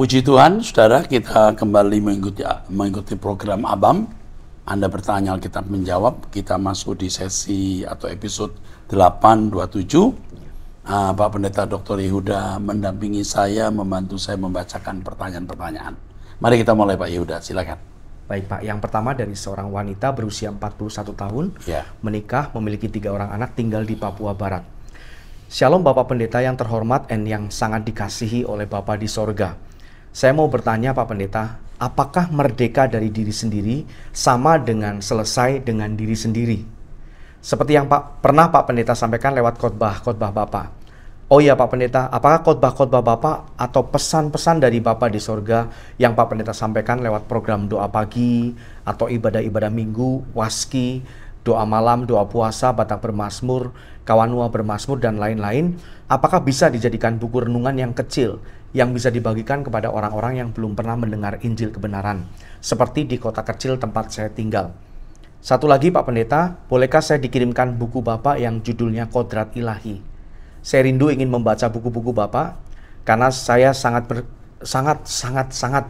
Puji Tuhan, saudara, kita kembali mengikuti program ABAM. Anda bertanya, Alkitab menjawab. Kita masuk di sesi atau episode 827. Pak Pendeta Dr. Yehuda mendampingi saya, membantu saya membacakan pertanyaan-pertanyaan. Mari kita mulai, Pak Yehuda, silakan. Baik Pak, yang pertama dari seorang wanita berusia 41 tahun, menikah, memiliki 3 orang anak, tinggal di Papua Barat. Shalom Bapak Pendeta yang terhormat dan yang sangat dikasihi oleh Bapak di sorga. Saya mau bertanya Pak Pendeta, apakah merdeka dari diri sendiri sama dengan selesai dengan diri sendiri? Seperti yang pernah Pak Pendeta sampaikan lewat khotbah Bapak. Oh iya Pak Pendeta, apakah khotbah Bapak atau pesan-pesan dari Bapak di sorga yang Pak Pendeta sampaikan lewat program doa pagi atau ibadah-ibadah minggu, waski, doa malam, doa puasa, Batak bermazmur, Kawanua bermazmur, dan lain-lain, apakah bisa dijadikan buku renungan yang kecil yang bisa dibagikan kepada orang-orang yang belum pernah mendengar Injil kebenaran, seperti di kota kecil tempat saya tinggal? Satu lagi Pak Pendeta, bolehkah saya dikirimkan buku Bapak yang judulnya Kodrat Ilahi? Saya rindu ingin membaca buku-buku Bapak, karena saya sangat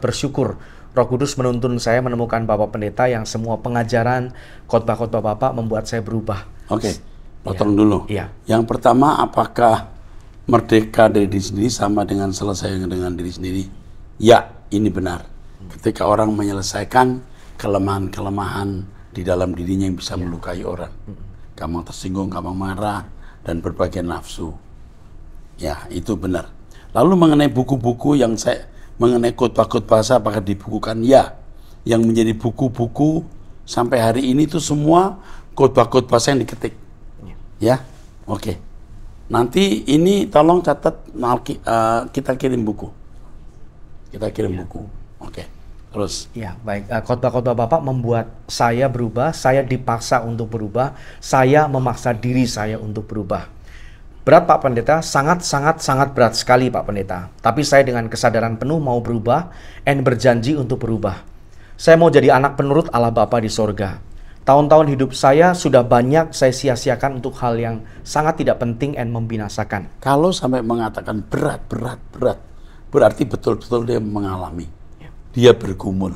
bersyukur Roh Kudus menuntun saya menemukan Bapak Pendeta yang semua pengajaran, khotbah-khotbah Bapak membuat saya berubah. Oke, potong dulu. Iya. Yang pertama, apakah merdeka dari diri sendiri sama dengan selesai dengan diri sendiri? Ya, ini benar. Ketika orang menyelesaikan kelemahan-kelemahan di dalam dirinya yang bisa melukai orang. Gampang tersinggung, gampang marah, dan berbagai nafsu. Ya, itu benar. Lalu mengenai buku-buku yang mengenai khotbah-khotbah saya, apakah dibukukan? Ya. Yang menjadi buku-buku sampai hari ini itu semua khotbah-khotbah saya yang diketik. Ya, oke. Nanti ini tolong catat, kita kirim buku. Kita kirim buku. Oke. Terus. Ya, baik. Khotbah-khotbah Bapak membuat saya berubah, saya dipaksa untuk berubah, saya memaksa diri saya untuk berubah. Berat Pak Pendeta, sangat berat sekali Pak Pendeta. Tapi saya dengan kesadaran penuh mau berubah dan berjanji untuk berubah. Saya mau jadi anak penurut Allah Bapa di sorga. Tahun-tahun hidup saya sudah banyak saya sia-siakan untuk hal yang sangat tidak penting dan membinasakan. Kalau sampai mengatakan berat, berarti betul-betul dia mengalami. Dia bergumul.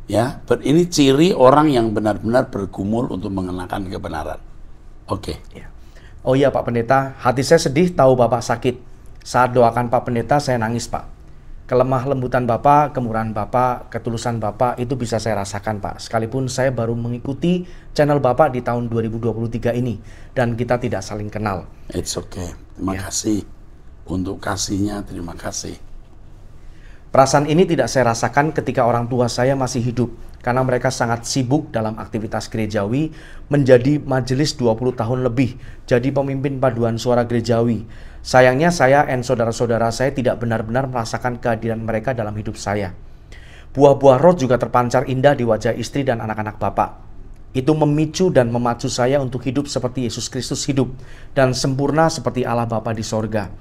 Ya, ini ciri orang yang benar-benar bergumul untuk mengenakan kebenaran. Oke. Oh iya Pak Pendeta, hati saya sedih tahu Bapak sakit. Saat doakan Pak Pendeta saya nangis Pak. Kelemah lembutan Bapak, kemurahan Bapak, ketulusan Bapak itu bisa saya rasakan Pak. Sekalipun saya baru mengikuti channel Bapak di tahun 2023 ini dan kita tidak saling kenal. It's okay. Terima kasih untuk kasihnya, terima kasih. Perasaan ini tidak saya rasakan ketika orang tua saya masih hidup karena mereka sangat sibuk dalam aktivitas gerejawi, menjadi majelis 20 tahun lebih, jadi pemimpin paduan suara gerejawi. Sayangnya saya dan saudara-saudara saya tidak benar-benar merasakan kehadiran mereka dalam hidup saya. Buah-buah roh juga terpancar indah di wajah istri dan anak-anak Bapak. Itu memicu dan memacu saya untuk hidup seperti Yesus Kristus hidup dan sempurna seperti Allah Bapa di sorga.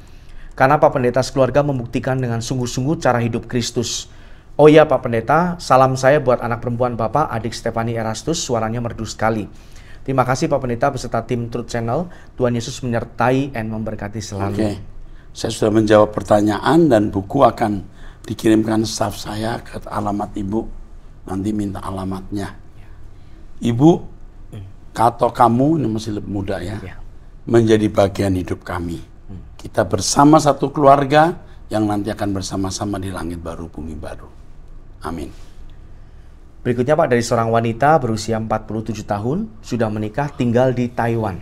Karena Pak Pendeta sekeluarga membuktikan dengan sungguh-sungguh cara hidup Kristus. Oh iya Pak Pendeta, salam saya buat anak perempuan Bapak, adik Stefani Erastus, suaranya merdu sekali. Terima kasih Pak Pendeta beserta tim Truth Channel. Tuhan Yesus menyertai dan memberkati selalu. Oke. Saya sudah menjawab pertanyaan dan buku akan dikirimkan staf saya ke alamat Ibu. Nanti minta alamatnya. Ibu, atau kamu, ini masih lebih muda ya, menjadi bagian hidup kami. Kita bersama satu keluarga yang nanti akan bersama-sama di langit baru, bumi baru. Amin. Berikutnya Pak, dari seorang wanita berusia 47 tahun, sudah menikah, tinggal di Taiwan.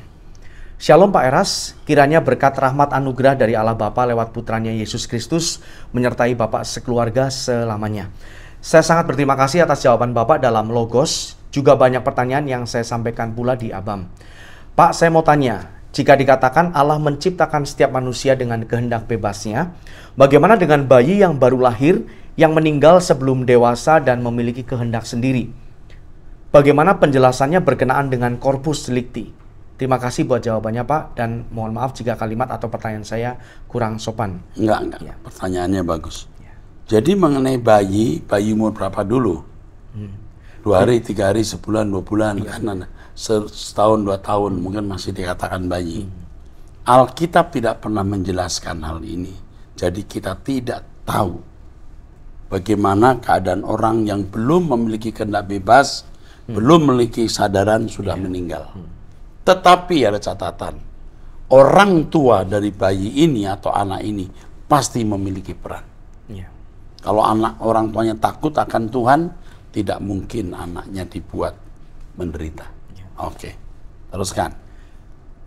Shalom Pak Eras, kiranya berkat rahmat anugerah dari Allah Bapa lewat putranya Yesus Kristus menyertai Bapak sekeluarga selamanya. Saya sangat berterima kasih atas jawaban Bapak dalam Logos, juga banyak pertanyaan yang saya sampaikan pula di ABAM. Pak, saya mau tanya, jika dikatakan Allah menciptakan setiap manusia dengan kehendak bebasnya, bagaimana dengan bayi yang baru lahir, yang meninggal sebelum dewasa dan memiliki kehendak sendiri? Bagaimana penjelasannya berkenaan dengan corpus delicti? Terima kasih buat jawabannya Pak, dan mohon maaf jika kalimat atau pertanyaan saya kurang sopan. Enggak. Ya. Pertanyaannya bagus. Ya. Jadi mengenai bayi umur berapa dulu? 2 hari, 3 hari, sebulan, 2 bulan, karena setahun, 2 tahun mungkin masih dikatakan bayi. Alkitab tidak pernah menjelaskan hal ini. Jadi kita tidak tahu bagaimana keadaan orang yang belum memiliki kehendak bebas, belum memiliki kesadaran sudah meninggal. Tetapi ada catatan, orang tua dari bayi ini atau anak ini pasti memiliki peran. Kalau orang tuanya takut akan Tuhan, tidak mungkin anaknya dibuat menderita. Oke, teruskan.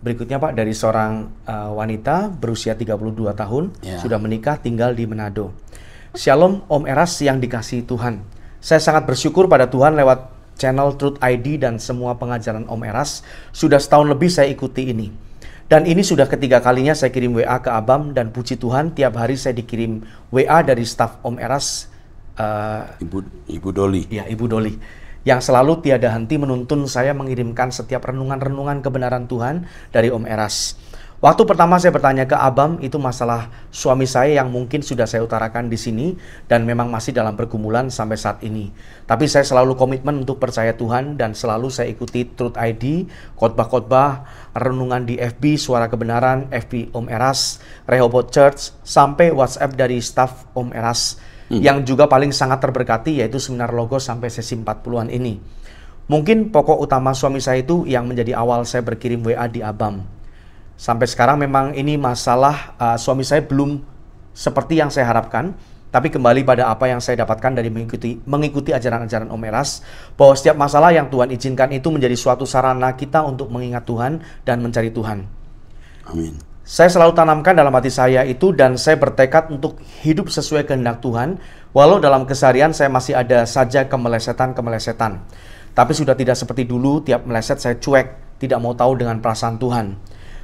Berikutnya Pak, dari seorang wanita berusia 32 tahun, sudah menikah, tinggal di Manado. Shalom Om Eras yang dikasihi Tuhan. Saya sangat bersyukur pada Tuhan lewat channel Truth ID dan semua pengajaran Om Eras. Sudah setahun lebih saya ikuti ini. Dan ini sudah ketiga kalinya saya kirim WA ke Abam, dan puji Tuhan tiap hari saya dikirim WA dari staf Om Eras. Ibu Doli. Ya, Ibu Doli. Yang selalu tiada henti menuntun saya mengirimkan setiap renungan-renungan kebenaran Tuhan dari Om Eras. Waktu pertama saya bertanya ke Abam, itu masalah suami saya yang mungkin sudah saya utarakan di sini dan memang masih dalam pergumulan sampai saat ini. Tapi saya selalu komitmen untuk percaya Tuhan dan selalu saya ikuti Truth ID, khotbah-khotbah, renungan di FB, Suara Kebenaran, FB Om Eras, Rehoboth Church, sampai WhatsApp dari staf Om Eras. Yang juga paling sangat terberkati yaitu seminar Logos sampai sesi 40-an ini. Mungkin pokok utama suami saya itu yang menjadi awal saya berkirim WA di Abam. Sampai sekarang memang ini masalah suami saya belum seperti yang saya harapkan, tapi kembali pada apa yang saya dapatkan dari mengikuti ajaran-ajaran Om Eras, bahwa setiap masalah yang Tuhan izinkan itu menjadi suatu sarana kita untuk mengingat Tuhan dan mencari Tuhan. Amin. Saya selalu tanamkan dalam hati saya itu, dan saya bertekad untuk hidup sesuai kehendak Tuhan, walau dalam keseharian saya masih ada saja kemelesetan. Tapi sudah tidak seperti dulu, tiap meleset saya cuek, tidak mau tahu dengan perasaan Tuhan.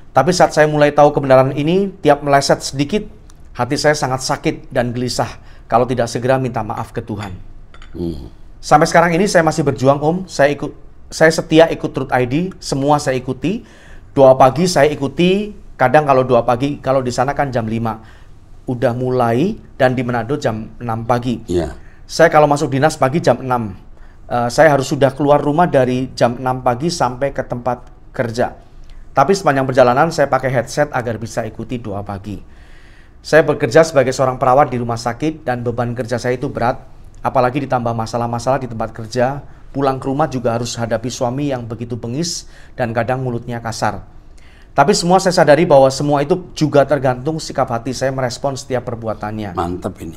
Tapi saat saya mulai tahu kebenaran ini, tiap meleset sedikit, hati saya sangat sakit dan gelisah kalau tidak segera minta maaf ke Tuhan. Sampai sekarang ini saya masih berjuang Om, saya setia ikut Truth ID, semua saya ikuti. Doa pagi saya ikuti, kadang kalau doa pagi, kalau di sana kan jam 5 udah mulai, dan di Manado jam 6 pagi. Saya kalau masuk dinas pagi jam 6. Saya harus sudah keluar rumah dari jam 6 pagi sampai ke tempat kerja. Tapi sepanjang perjalanan saya pakai headset agar bisa ikuti doa pagi. Saya bekerja sebagai seorang perawat di rumah sakit dan beban kerja saya itu berat. Apalagi ditambah masalah-masalah di tempat kerja. Pulang ke rumah juga harus hadapi suami yang begitu bengis dan kadang mulutnya kasar. Tapi semua saya sadari bahwa semua itu juga tergantung sikap hati saya merespon setiap perbuatannya. Mantap ini.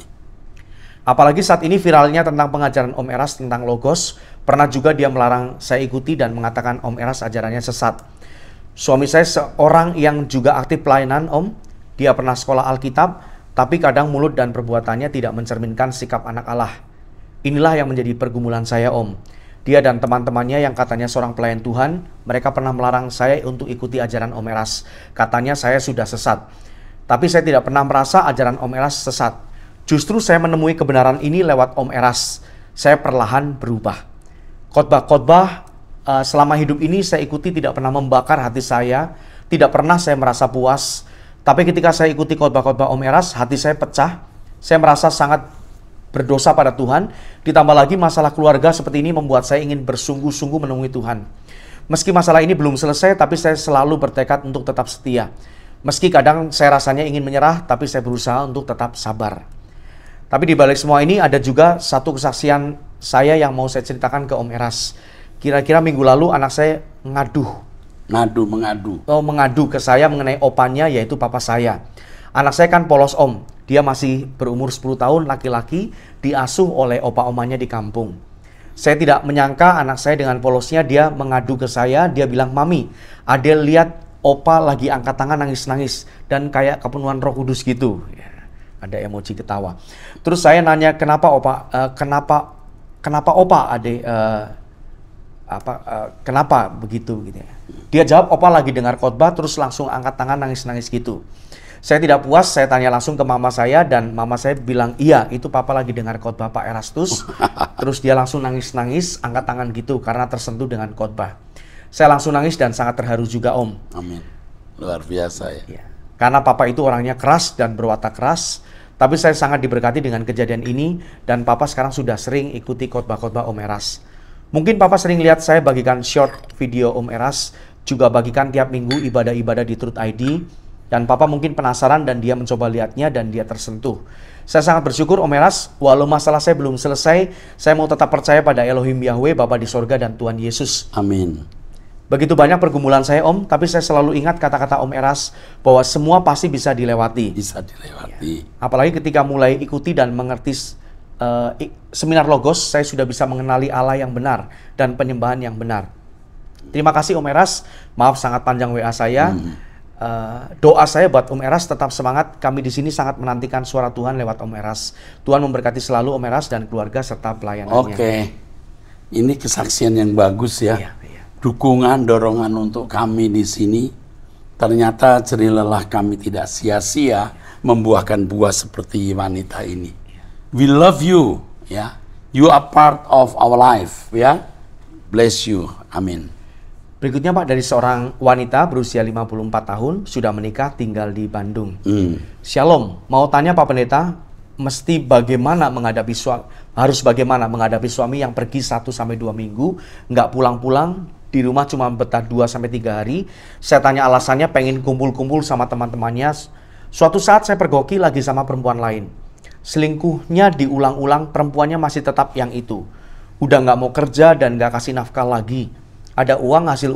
Apalagi saat ini viralnya tentang pengajaran Om Eras tentang Logos. Pernah juga dia melarang saya ikuti dan mengatakan Om Eras ajarannya sesat. Suami saya seorang yang juga aktif pelayanan Om. Dia pernah sekolah Alkitab, tapi kadang mulut dan perbuatannya tidak mencerminkan sikap anak Allah. Inilah yang menjadi pergumulan saya Om. Dia dan teman-temannya yang katanya seorang pelayan Tuhan, mereka pernah melarang saya untuk ikuti ajaran Om Eras. Katanya saya sudah sesat. Tapi saya tidak pernah merasa ajaran Om Eras sesat. Justru saya menemui kebenaran ini lewat Om Eras. Saya perlahan berubah. Khotbah-khotbah selama hidup ini saya ikuti tidak pernah membakar hati saya, tidak pernah saya merasa puas. Tapi ketika saya ikuti khotbah-khotbah Om Eras, hati saya pecah. Saya merasa sangat berdosa pada Tuhan. Ditambah lagi masalah keluarga seperti ini membuat saya ingin bersungguh-sungguh menemui Tuhan. Meski masalah ini belum selesai, tapi saya selalu bertekad untuk tetap setia. Meski kadang saya rasanya ingin menyerah, tapi saya berusaha untuk tetap sabar. Tapi di balik semua ini ada juga satu kesaksian saya yang mau saya ceritakan ke Om Eras. Kira-kira minggu lalu anak saya mengadu ke saya mengenai opanya, yaitu papa saya. Anak saya kan polos Om. Dia masih berumur 10 tahun, laki-laki, diasuh oleh opa-omanya di kampung. Saya tidak menyangka anak saya dengan polosnya dia mengadu ke saya. Dia bilang, "Mami, Adel lihat opa lagi angkat tangan nangis-nangis dan kayak kepenuhan Roh Kudus gitu." Ya, ada emoji ketawa. Terus saya nanya, "Kenapa opa? Kenapa opa Ade? Kenapa begitu?" Gitu ya. Dia jawab, "Opa lagi dengar khotbah terus langsung angkat tangan nangis-nangis gitu." Saya tidak puas, saya tanya langsung ke mama saya dan mama saya bilang, "Iya, itu papa lagi dengar khotbah Pak Erastus." Terus dia langsung nangis-nangis, angkat tangan gitu karena tersentuh dengan khotbah. Saya langsung nangis dan sangat terharu juga Om. Amin. Luar biasa ya. Karena papa itu orangnya keras dan berwatak keras. Tapi saya sangat diberkati dengan kejadian ini dan papa sekarang sudah sering ikuti khotbah-khotbah Om Eras. Mungkin papa sering lihat saya bagikan short video Om Eras, juga bagikan tiap minggu ibadah-ibadah di Truth ID. Dan Papa mungkin penasaran dan dia mencoba lihatnya dan dia tersentuh. Saya sangat bersyukur Om Eras, walau masalah saya belum selesai, saya mau tetap percaya pada Elohim Yahweh, Bapa di sorga dan Tuhan Yesus. Amin. Begitu banyak pergumulan saya Om, tapi saya selalu ingat kata-kata Om Eras bahwa semua pasti bisa dilewati. Bisa dilewati. Apalagi ketika mulai ikuti dan mengerti seminar Logos, saya sudah bisa mengenali Allah yang benar dan penyembahan yang benar. Terima kasih Om Eras, maaf sangat panjang WA saya. Doa saya buat Om Eras tetap semangat. Kami di sini sangat menantikan suara Tuhan lewat Om Eras. Tuhan memberkati selalu Om Eras dan keluarga serta pelayanannya. Oke, ini kesaksian yang bagus ya. Iya. Dukungan, dorongan untuk kami di sini. Ternyata jerih lelah kami tidak sia-sia membuahkan buah seperti wanita ini. We love you, ya. You are part of our life, ya. Bless you, amin. Berikutnya Pak, dari seorang wanita berusia 54 tahun, sudah menikah, tinggal di Bandung. Shalom, mau tanya Pak Pendeta, harus bagaimana menghadapi suami yang pergi 1-2 minggu, nggak pulang-pulang, di rumah cuma betah 2-3 hari. Saya tanya alasannya, pengen kumpul-kumpul sama teman-temannya. Suatu saat saya pergoki lagi sama perempuan lain. Selingkuhnya diulang-ulang, perempuannya masih tetap yang itu. Udah nggak mau kerja dan nggak kasih nafkah lagi. Ada uang hasil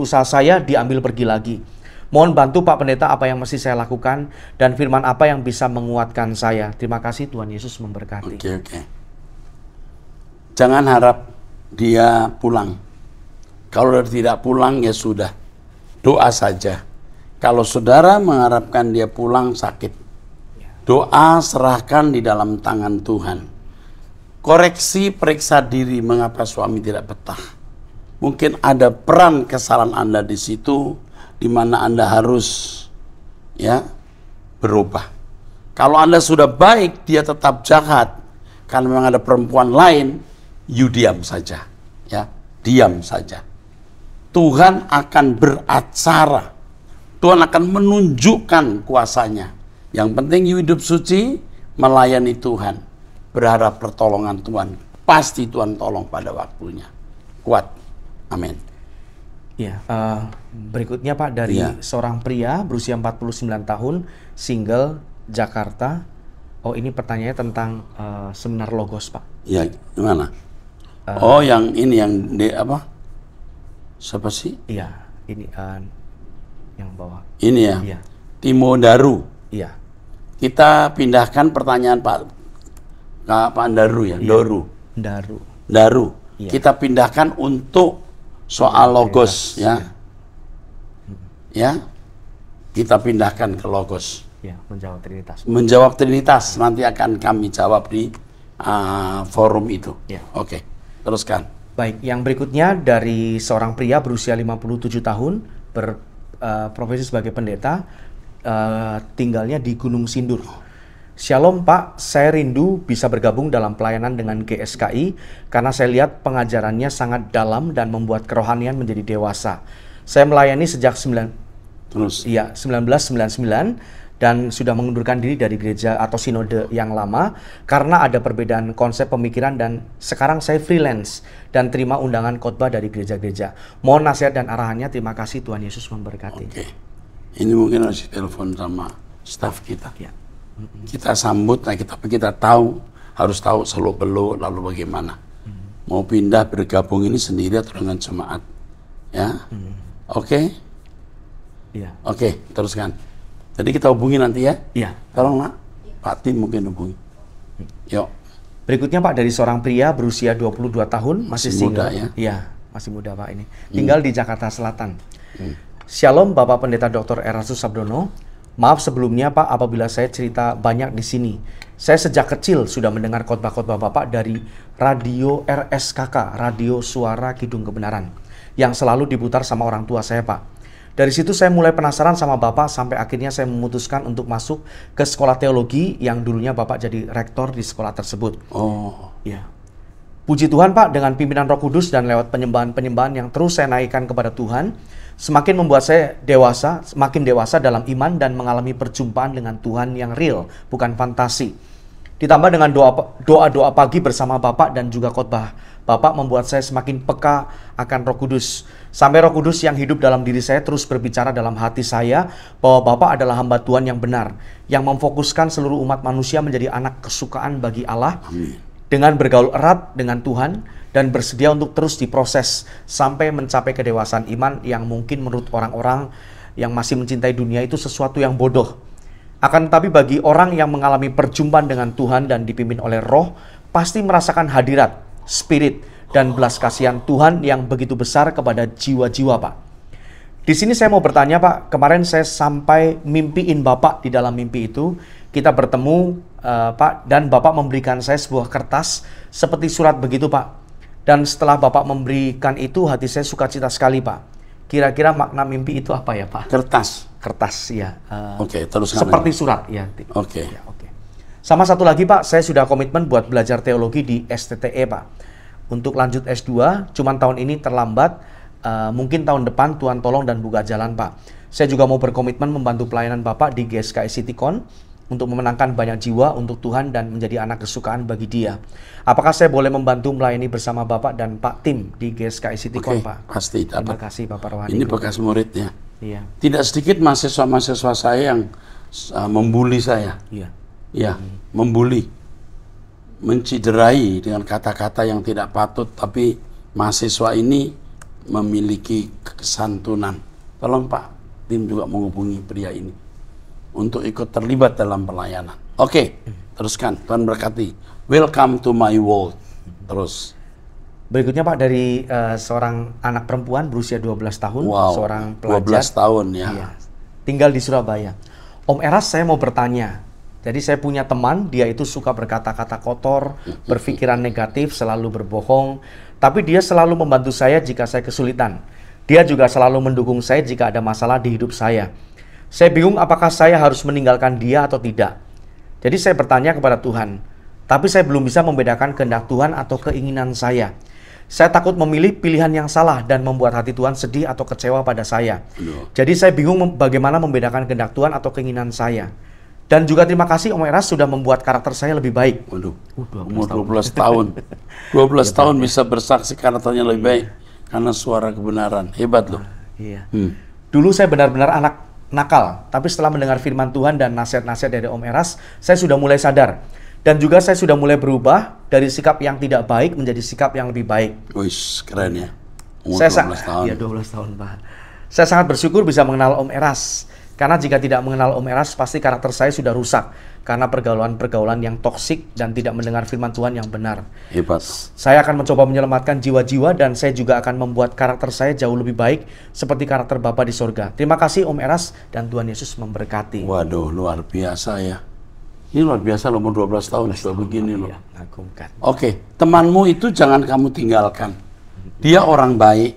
usaha saya diambil pergi lagi. Mohon bantu Pak Pendeta apa yang mesti saya lakukan dan firman apa yang bisa menguatkan saya. Terima kasih, Tuhan Yesus memberkati. Oke. Jangan harap dia pulang. Kalau dia tidak pulang ya sudah. Doa saja. Kalau saudara mengharapkan dia pulang sakit. Doa serahkan di dalam tangan Tuhan. Koreksi, periksa diri mengapa suami tidak betah. Mungkin ada peran kesalahan Anda di situ, di mana Anda harus berubah. Kalau Anda sudah baik, dia tetap jahat. Karena memang ada perempuan lain, you diam saja. Ya, diam saja. Tuhan akan beracara. Tuhan akan menunjukkan kuasanya. Yang penting you hidup suci, melayani Tuhan. Berharap pertolongan Tuhan. Pasti Tuhan tolong pada waktunya. Kuat. Amin. Ya, berikutnya Pak, dari seorang pria berusia 49 tahun, single, Jakarta. Oh, ini pertanyaannya tentang seminar Logos, Pak. Ya, gimana? Yang ini yang siapa sih? Iya, ini yang bawah. Ini ya. Iya. Timo Daru. Iya. Kita pindahkan pertanyaan Pak Daru ya, iya. Daru. Iya. Kita pindahkan untuk soal Logos ya. Ya. Kita pindahkan ke Logos. Ya, menjawab Trinitas nanti akan kami jawab di forum itu. Ya. Oke. Teruskan. Baik, yang berikutnya dari seorang pria berusia 57 tahun, berprofesi sebagai pendeta, tinggalnya di Gunung Sindur. Shalom Pak, saya rindu bisa bergabung dalam pelayanan dengan GSKI karena saya lihat pengajarannya sangat dalam dan membuat kerohanian menjadi dewasa. Saya melayani sejak 1999 dan sudah mengundurkan diri dari gereja atau sinode yang lama karena ada perbedaan konsep pemikiran, dan sekarang saya freelance dan terima undangan khotbah dari gereja-gereja. Mohon nasihat dan arahannya. Terima kasih, Tuhan Yesus memberkati. Oke. Ini mungkin harus telepon sama staf kita. Ya. Kita sambut, kita tahu, harus tahu seluk-beluk lalu bagaimana. Mau pindah bergabung ini sendiri atau dengan jemaat. Ya. Oke? Iya. Oke, teruskan. Jadi kita hubungi nanti ya. Iya. Tolong Nak, Pak Tim mungkin hubungi. Yuk. Berikutnya Pak, dari seorang pria berusia 22 tahun, masih single. Muda ya? Iya, masih muda Pak ini. Tinggal di Jakarta Selatan. Shalom Bapak Pendeta Dr. Erastus Sabdono. Maaf sebelumnya Pak apabila saya cerita banyak di sini. Saya sejak kecil sudah mendengar khotbah-khotbah Bapak dari radio RSKK, Radio Suara Kidung Kebenaran, yang selalu diputar sama orang tua saya Pak. Dari situ saya mulai penasaran sama Bapak sampai akhirnya saya memutuskan untuk masuk ke sekolah teologi yang dulunya Bapak jadi rektor di sekolah tersebut. Oh. Ya. Puji Tuhan Pak, dengan pimpinan Roh Kudus dan lewat penyembahan-penyembahan yang terus saya naikkan kepada Tuhan, semakin membuat saya semakin dewasa dalam iman dan mengalami perjumpaan dengan Tuhan yang real, bukan fantasi. Ditambah dengan doa-doa pagi bersama Bapak dan juga khotbah Bapak membuat saya semakin peka akan Roh Kudus. Sampai Roh Kudus yang hidup dalam diri saya terus berbicara dalam hati saya bahwa Bapak adalah hamba Tuhan yang benar, yang memfokuskan seluruh umat manusia menjadi anak kesukaan bagi Allah. Amin. Dengan bergaul erat dengan Tuhan dan bersedia untuk terus diproses sampai mencapai kedewasaan iman yang mungkin menurut orang-orang yang masih mencintai dunia itu sesuatu yang bodoh. Akan tetapi bagi orang yang mengalami perjumpaan dengan Tuhan dan dipimpin oleh Roh, pasti merasakan hadirat, spirit, dan belas kasihan Tuhan yang begitu besar kepada jiwa-jiwa, Pak. Di sini saya mau bertanya, Pak. Kemarin saya sampai mimpiin Bapak di dalam mimpi itu. Kita bertemu, Pak, dan Bapak memberikan saya sebuah kertas seperti surat begitu, Pak. Dan setelah Bapak memberikan itu, hati saya sukacita sekali, Pak. Kira-kira makna mimpi itu apa ya, Pak? Kertas. Kertas, ya. Oke, terus seperti surat, ya. Oke. Ya, oke. Sama satu lagi, Pak, saya sudah komitmen buat belajar teologi di STTE, Pak. Untuk lanjut S2, cuman tahun ini terlambat, mungkin tahun depan Tuhan tolong dan buka jalan, Pak. Saya juga mau berkomitmen membantu pelayanan Bapak di GSKI Citycon untuk memenangkan banyak jiwa untuk Tuhan dan menjadi anak kesukaan bagi Dia. Apakah saya boleh membantu melayani bersama Bapak dan Pak Tim di GSKI Citycon, Pak? Pasti dapat. Terima kasih, Bapak Rohani. Ini bekas muridnya. Iya. Tidak sedikit mahasiswa-mahasiswa saya yang membuli saya. Iya. Ya, membuli, menciderai dengan kata-kata yang tidak patut, tapi mahasiswa ini memiliki kesantunan. Tolong Pak Tim juga menghubungi pria ini untuk ikut terlibat dalam pelayanan. Oke, teruskan. Tuhan berkati. Welcome to my world. Terus. Berikutnya, Pak, dari seorang anak perempuan berusia 12 tahun, Wow, seorang pelajar. 12 tahun ya. Iya, tinggal di Surabaya. Om Eras, saya mau bertanya. Jadi saya punya teman, dia itu suka berkata-kata kotor, berpikiran negatif, selalu berbohong. Tapi dia selalu membantu saya jika saya kesulitan. Dia juga selalu mendukung saya jika ada masalah di hidup saya. Saya bingung apakah saya harus meninggalkan dia atau tidak. Jadi saya bertanya kepada Tuhan. Tapi saya belum bisa membedakan kehendak Tuhan atau keinginan saya. Saya takut memilih pilihan yang salah dan membuat hati Tuhan sedih atau kecewa pada saya. Jadi saya bingung bagaimana membedakan kehendak Tuhan atau keinginan saya. Dan juga terima kasih Om Eras sudah membuat karakter saya lebih baik. Waduh, umur 12 tahun. 12 tahun bisa bersaksi karakternya lebih baik karena suara kebenaran. Hebat loh. Iya. Dulu saya benar-benar anak nakal, tapi setelah mendengar firman Tuhan dan nasihat-nasihat dari Om Eras, saya sudah mulai sadar. Dan juga saya sudah mulai berubah dari sikap yang tidak baik menjadi sikap yang lebih baik. Wih, keren ya. Umur Saya 12 tahun. Iya, 12 tahun, Pak. Saya sangat bersyukur bisa mengenal Om Eras. Karena jika tidak mengenal Om Eras, pasti karakter saya sudah rusak. Karena pergaulan-pergaulan yang toksik dan tidak mendengar firman Tuhan yang benar. Hebat. Saya akan mencoba menyelamatkan jiwa-jiwa dan saya juga akan membuat karakter saya jauh lebih baik seperti karakter Bapa di sorga. Terima kasih Om Eras dan Tuhan Yesus memberkati. Waduh, luar biasa ya. Ini luar biasa loh, umur 12 tahun sudah begini loh. Iya, mengagumkan. Oke, temanmu itu jangan kamu tinggalkan. Dia orang baik,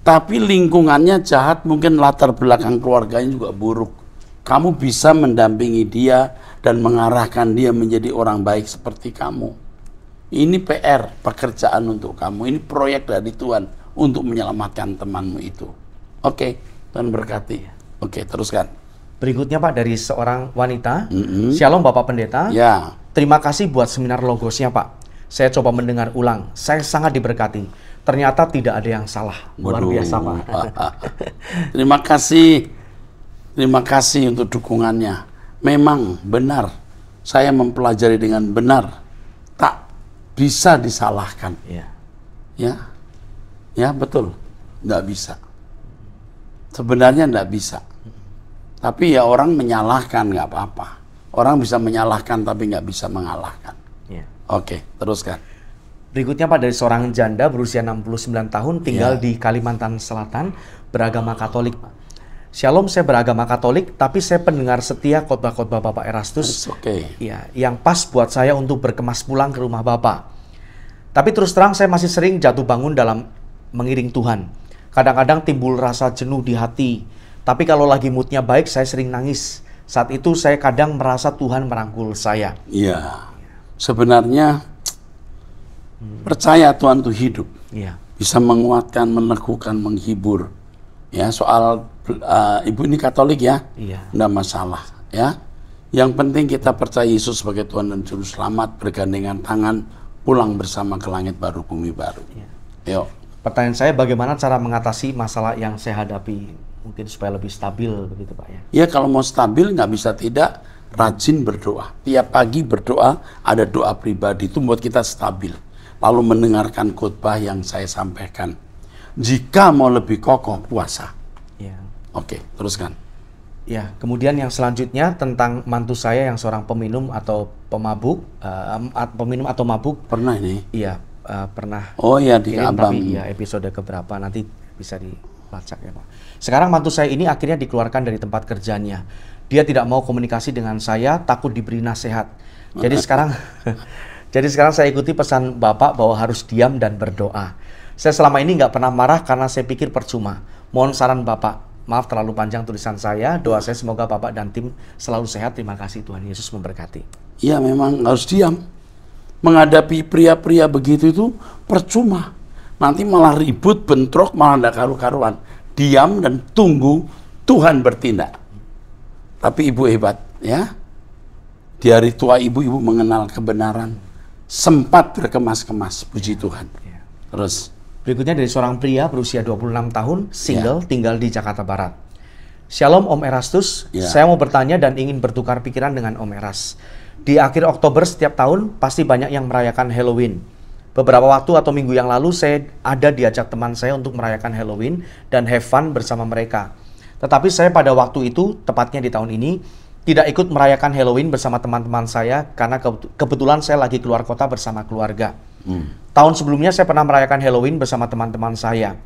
tapi lingkungannya jahat, mungkin latar belakang keluarganya juga buruk. Kamu bisa mendampingi dia dan mengarahkan dia menjadi orang baik seperti kamu. Ini PR, pekerjaan untuk kamu. Ini proyek dari Tuhan untuk menyelamatkan temanmu itu. Oke, Tuhan berkati. Oke, teruskan. Berikutnya Pak dari seorang wanita. Shalom Bapak Pendeta. Ya. Terima kasih buat seminar logosnya Pak. Saya coba mendengar ulang. Saya sangat diberkati. Ternyata tidak ada yang salah. Luar biasa Pak. Terima kasih. Terima kasih untuk dukungannya. Memang benar. Saya mempelajari dengan benar. Tak bisa disalahkan. Ya. Ya. Ya betul. Nggak bisa. Sebenarnya nggak bisa. Tapi ya orang menyalahkan nggak apa-apa. Orang bisa menyalahkan tapi nggak bisa mengalahkan. Ya. Oke, teruskan. Berikutnya Pak dari seorang janda berusia 69 tahun tinggal di Kalimantan Selatan, beragama Katolik Pak. Shalom, saya beragama Katolik tapi saya pendengar setia khotbah-khotbah Bapak Erastus. Oke. Ya, yang pas buat saya untuk berkemas pulang ke rumah Bapak. Tapi terus terang saya masih sering jatuh bangun dalam mengiring Tuhan. Kadang-kadang timbul rasa jenuh di hati. Tapi kalau lagi moodnya baik, saya sering nangis. Saat itu saya kadang merasa Tuhan merangkul saya. Iya. Sebenarnya percaya Tuhan itu hidup. Iya. Bisa menguatkan, meneguhkan, menghibur. Ya, soal ibu ini Katolik ya. Iya. Enggak masalah ya. Yang penting kita percaya Yesus sebagai Tuhan dan Juru Selamat, bergandengan tangan, pulang bersama ke langit baru, bumi baru. Yuk. Pertanyaan saya, bagaimana cara mengatasi masalah yang saya hadapi? Mungkin supaya lebih stabil begitu Pak ya. Ya kalau mau stabil nggak bisa tidak, rajin berdoa. Tiap pagi berdoa, ada doa pribadi, itu membuat kita stabil. Lalu mendengarkan khotbah yang saya sampaikan. Jika mau lebih kokoh, puasa. Ya. Oke, teruskan. Ya, kemudian yang selanjutnya tentang mantu saya yang seorang peminum atau pemabuk, peminum atau mabuk. Pernah ini? Iya, pernah. Oh iya, di Abang. Tapi ya episode keberapa nanti bisa dilacak ya Pak. Sekarang mantu saya ini akhirnya dikeluarkan dari tempat kerjanya. Dia tidak mau komunikasi dengan saya, takut diberi nasihat. Jadi sekarang saya ikuti pesan Bapak bahwa harus diam dan berdoa. Saya selama ini nggak pernah marah karena saya pikir percuma. Mohon saran Bapak. Maaf terlalu panjang tulisan saya. Doa saya semoga Bapak dan tim selalu sehat. Terima kasih, Tuhan Yesus memberkati. Iya, memang harus diam. Menghadapi pria-pria begitu itu percuma. Nanti malah ribut, bentrok, malah tidak karu-karuan. Diam dan tunggu Tuhan bertindak. Tapi ibu hebat ya. Di hari tua ibu mengenal kebenaran. Sempat berkemas-kemas, puji Tuhan. Terus berikutnya dari seorang pria berusia 26 tahun, single, tinggal di Jakarta Barat. Shalom Om Erastus, saya mau bertanya dan ingin bertukar pikiran dengan Om Eras. Di akhir Oktober setiap tahun pasti banyak yang merayakan Halloween. Beberapa waktu atau minggu yang lalu saya ada diajak teman saya untuk merayakan Halloween dan have fun bersama mereka. Tetapi saya pada waktu itu, tepatnya di tahun ini, tidak ikut merayakan Halloween bersama teman-teman saya karena kebetulan saya lagi keluar kota bersama keluarga. Tahun sebelumnya saya pernah merayakan Halloween bersama teman-teman saya.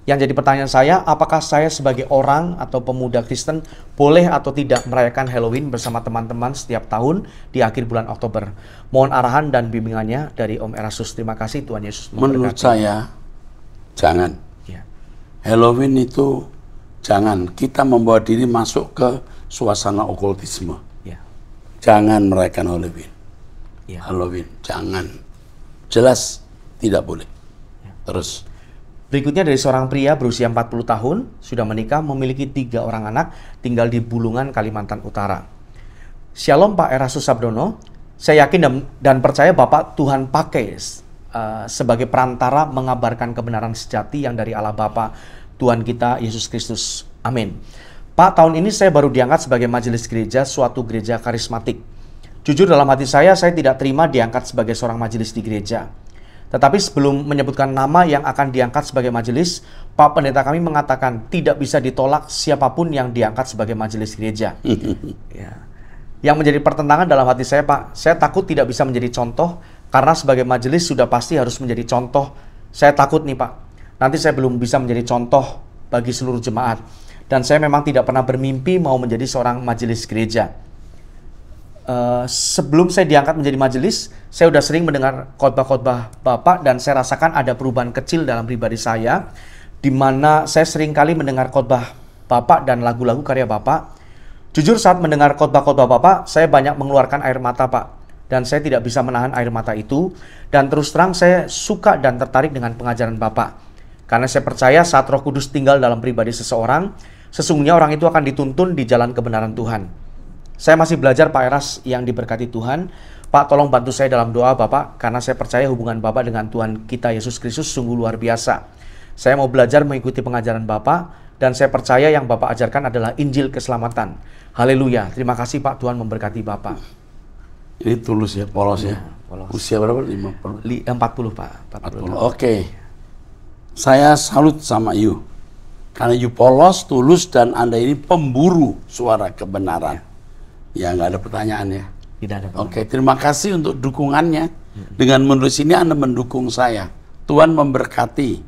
Yang jadi pertanyaan saya, apakah saya sebagai orang atau pemuda Kristen boleh atau tidak merayakan Halloween bersama teman-teman setiap tahun di akhir bulan Oktober? Mohon arahan dan bimbingannya dari Om Erastus. Terima kasih, Tuhan Yesus memberkati. Menurut saya, jangan. Ya. Halloween itu jangan. Kita membawa diri masuk ke suasana okultisme. Ya. Jangan merayakan Halloween. Ya. Halloween, jangan. Jelas tidak boleh. Ya. Terus. Berikutnya dari seorang pria berusia 40 tahun, sudah menikah, memiliki 3 orang anak, tinggal di Bulungan, Kalimantan Utara. Shalom Pak Erastus Sabdono, saya yakin dan percaya Bapak Tuhan pakai sebagai perantara mengabarkan kebenaran sejati yang dari Allah Bapa Tuhan kita Yesus Kristus. Amin. Pak, tahun ini saya baru diangkat sebagai majelis gereja suatu gereja karismatik. Jujur dalam hati saya tidak terima diangkat sebagai seorang majelis di gereja. Tetapi sebelum menyebutkan nama yang akan diangkat sebagai majelis, Pak Pendeta kami mengatakan tidak bisa ditolak siapapun yang diangkat sebagai majelis gereja. Ya. Yang menjadi pertentangan dalam hati saya, Pak, saya takut tidak bisa menjadi contoh, karena sebagai majelis sudah pasti harus menjadi contoh. Saya takut nih Pak, nanti saya belum bisa menjadi contoh bagi seluruh jemaat. Dan saya memang tidak pernah bermimpi mau menjadi seorang majelis gereja. Sebelum saya diangkat menjadi majelis, saya sudah sering mendengar khotbah-khotbah Bapak dan saya rasakan ada perubahan kecil dalam pribadi saya, di mana saya sering kali mendengar khotbah Bapak dan lagu-lagu karya Bapak. Jujur saat mendengar khotbah-khotbah Bapak, saya banyak mengeluarkan air mata Pak, dan saya tidak bisa menahan air mata itu. Dan terus terang saya suka dan tertarik dengan pengajaran Bapak, karena saya percaya saat Roh Kudus tinggal dalam pribadi seseorang, sesungguhnya orang itu akan dituntun di jalan kebenaran Tuhan. Saya masih belajar Pak Eras yang diberkati Tuhan. Pak, tolong bantu saya dalam doa Bapak, karena saya percaya hubungan Bapak dengan Tuhan kita Yesus Kristus sungguh luar biasa. Saya mau belajar mengikuti pengajaran Bapak, dan saya percaya yang Bapak ajarkan adalah Injil keselamatan. Haleluya. Terima kasih Pak, Tuhan memberkati Bapak. Ini tulus ya, polos ya. Polos. Usia berapa? 50? 40 Pak. 40. Oke. Saya salut sama you. Karena you polos, tulus, dan Anda ini pemburu suara kebenaran. Ya, nggak ada pertanyaan ya. Tidak ada. Oke, terima kasih untuk dukungannya. Dengan menulis ini Anda mendukung saya. Tuhan memberkati.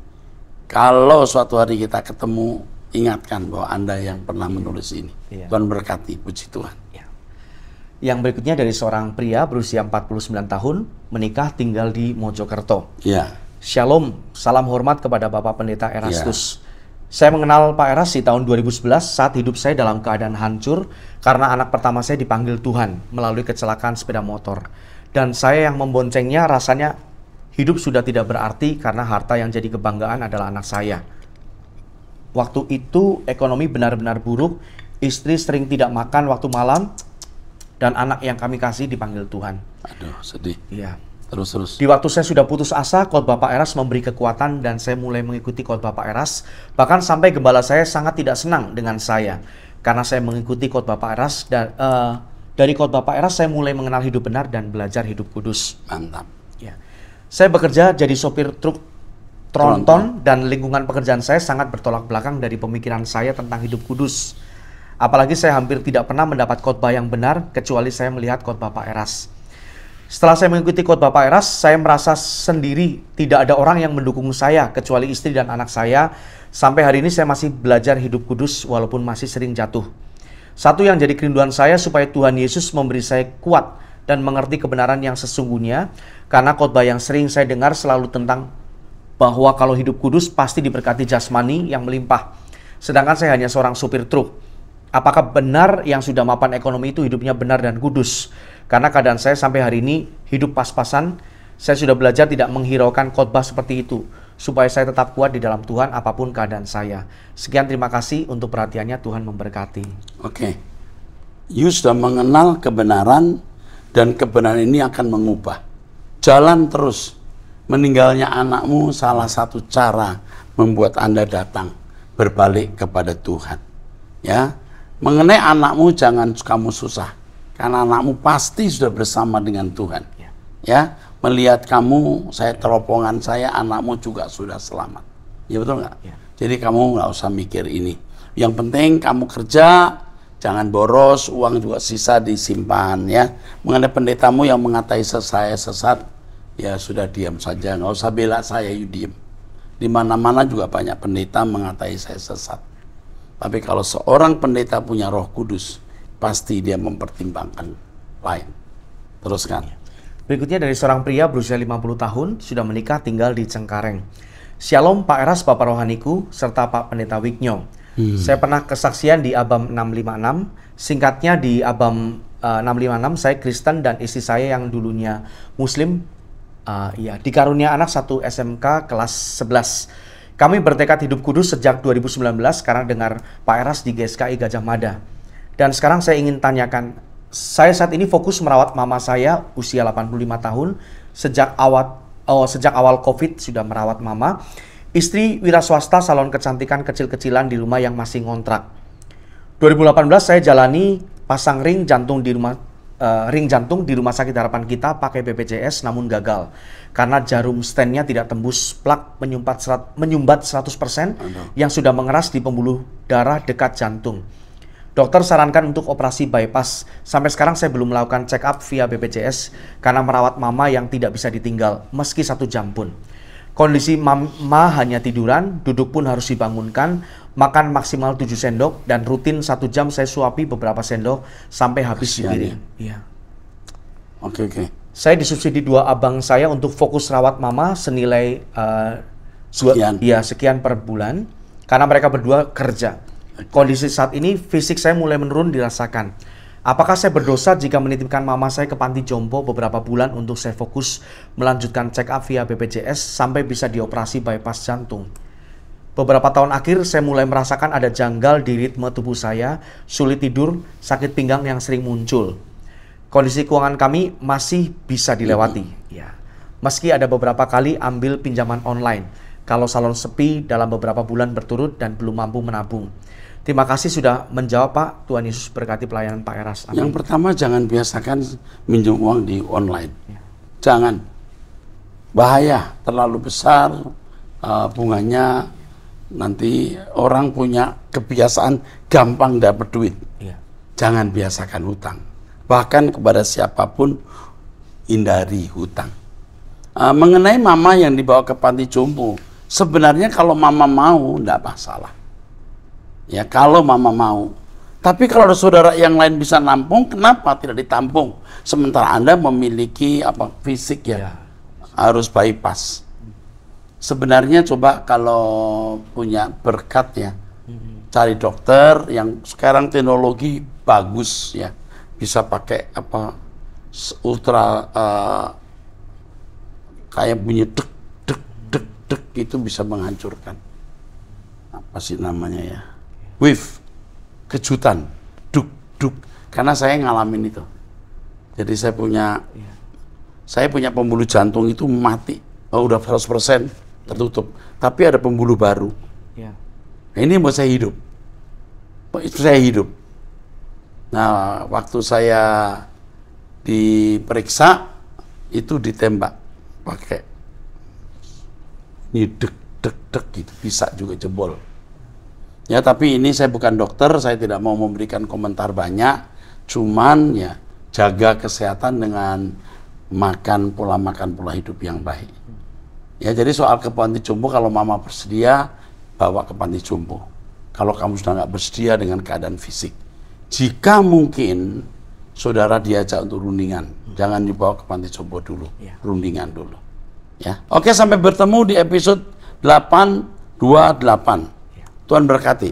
Kalau suatu hari kita ketemu, ingatkan bahwa Anda yang pernah menulis ini. Tuhan berkati, puji Tuhan. Yang berikutnya dari seorang pria berusia 49 tahun, menikah, tinggal di Mojokerto. Ya. Shalom, salam hormat kepada Bapak Pendeta Erastus. Saya mengenal Pak Eras di tahun 2011 saat hidup saya dalam keadaan hancur karena anak pertama saya dipanggil Tuhan melalui kecelakaan sepeda motor. Dan saya yang memboncengnya, rasanya hidup sudah tidak berarti karena harta yang jadi kebanggaan adalah anak saya. Waktu itu ekonomi benar-benar buruk, istri sering tidak makan waktu malam, dan anak yang kami kasih dipanggil Tuhan. Aduh, sedih. Iya. Terus. Di waktu saya sudah putus asa, khotbah Pak Eras memberi kekuatan dan saya mulai mengikuti khotbah Pak Eras. Bahkan sampai gembala saya sangat tidak senang dengan saya karena saya mengikuti khotbah Pak Eras dan dari khotbah Pak Eras saya mulai mengenal hidup benar dan belajar hidup kudus. Mantap. Ya. Saya bekerja jadi sopir truk tronton dan lingkungan pekerjaan saya sangat bertolak belakang dari pemikiran saya tentang hidup kudus. Apalagi saya hampir tidak pernah mendapat khotbah yang benar kecuali saya melihat khotbah Pak Eras. Setelah saya mengikuti khotbah Pak Eras, saya merasa sendiri tidak ada orang yang mendukung saya kecuali istri dan anak saya. Sampai hari ini saya masih belajar hidup kudus walaupun masih sering jatuh. Satu yang jadi kerinduan saya supaya Tuhan Yesus memberi saya kuat dan mengerti kebenaran yang sesungguhnya, karena khotbah yang sering saya dengar selalu tentang bahwa kalau hidup kudus pasti diberkati jasmani yang melimpah. Sedangkan saya hanya seorang supir truk. Apakah benar yang sudah mapan ekonomi itu hidupnya benar dan kudus? Karena keadaan saya sampai hari ini hidup pas-pasan, saya sudah belajar tidak menghiraukan khotbah seperti itu, supaya saya tetap kuat di dalam Tuhan apapun keadaan saya. Sekian, terima kasih untuk perhatiannya, Tuhan memberkati. Oke. You sudah mengenal kebenaran dan kebenaran ini akan mengubah. Jalan terus. Meninggalnya anakmu salah satu cara membuat Anda datang berbalik kepada Tuhan. Ya. Mengenai anakmu jangan kamu susah, karena anakmu pasti sudah bersama dengan Tuhan. Ya, melihat kamu, saya teropongan saya, anakmu juga sudah selamat. Ya betul nggak? Ya. Jadi kamu nggak usah mikir ini. Yang penting kamu kerja, jangan boros, uang juga sisa disimpan. Ya, mengenai pendetamu yang mengatai saya sesat, ya sudah diam saja, nggak usah bela saya, you diam. Di mana-mana juga banyak pendeta mengatai saya sesat. Tapi kalau seorang pendeta punya Roh Kudus, pasti dia mempertimbangkan lain. Teruskan. Berikutnya dari seorang pria berusia 50 tahun, sudah menikah, tinggal di Cengkareng. Shalom Pak Eras, Bapak Rohaniku, serta Pak Pendeta Wignyo. Saya pernah kesaksian di Abam 656. Singkatnya di Abam 656, saya Kristen dan istri saya yang dulunya Muslim, dikarunia anak satu SMK kelas 11. Kami bertekad hidup kudus sejak 2019 karena dengar Pak Eras di GSKI Gajah Mada. Dan sekarang saya ingin tanyakan, saya saat ini fokus merawat mama saya usia 85 tahun. Sejak awal COVID sudah merawat mama. Istri wira swasta salon kecantikan kecil-kecilan di rumah yang masih ngontrak. 2018 saya jalani pasang ring jantung di rumah sakit Harapan Kita pakai BPJS namun gagal karena jarum stennya tidak tembus plak menyumbat 100% yang sudah mengeras di pembuluh darah dekat jantung. Dokter sarankan untuk operasi bypass. Sampai sekarang saya belum melakukan check up via BPJS karena merawat mama yang tidak bisa ditinggal meski 1 jam pun. Kondisi mama hanya tiduran, duduk pun harus dibangunkan, makan maksimal 7 sendok, dan rutin 1 jam saya suapi beberapa sendok sampai habis sendiri. Iya. Oke. Saya disubsidi 2 abang saya untuk fokus rawat mama senilai sekian per bulan, karena mereka berdua kerja. Kondisi saat ini fisik saya mulai menurun dirasakan. Apakah saya berdosa jika menitipkan mama saya ke panti jompo beberapa bulan untuk saya fokus melanjutkan check up via BPJS sampai bisa dioperasi bypass jantung? Beberapa tahun akhir saya mulai merasakan ada janggal di ritme tubuh saya, sulit tidur, sakit pinggang yang sering muncul. Kondisi keuangan kami masih bisa dilewati. Ya. Meski ada beberapa kali ambil pinjaman online, kalau salon sepi dalam beberapa bulan berturut dan belum mampu menabung. Terima kasih sudah menjawab, Pak. Tuhan Yesus berkati pelayanan Pak Eras. Amin. Yang pertama, jangan biasakan minjem uang di online. Jangan. Bahaya, terlalu besar bunganya. Nanti orang punya kebiasaan gampang dapat duit. Jangan biasakan hutang. Bahkan kepada siapapun, hindari hutang. Mengenai mama yang dibawa ke panti jompo, sebenarnya kalau mama mau, tidak masalah. Ya, kalau mama mau. Tapi kalau ada saudara yang lain bisa nampung, kenapa tidak ditampung? Sementara Anda memiliki fisik harus bypass. Sebenarnya coba kalau punya berkat ya, cari dokter yang sekarang teknologi bagus ya, bisa pakai ultra kayak bunyi dek dek dek dek, itu bisa menghancurkan. Apa sih namanya ya? Wave, kejutan, duk, duk. Karena saya ngalamin itu. Jadi saya punya pembuluh jantung itu mati, udah 100% tertutup. Tapi ada pembuluh baru. Nah, ini mau saya hidup. Nah, waktu saya diperiksa itu ditembak pakai ini dek gitu, bisa juga jebol. Ya, tapi ini saya bukan dokter, saya tidak mau memberikan komentar banyak. Cuman ya jaga kesehatan dengan pola makan pola hidup yang baik. Ya, jadi soal ke panti jompo, kalau mama bersedia bawa ke panti jompo. Kalau kamu sudah nggak bersedia dengan keadaan fisik, jika mungkin saudara diajak untuk rundingan, jangan dibawa ke panti jompo dulu, rundingan dulu. Ya, oke, sampai bertemu di episode 828. Tuhan berkati.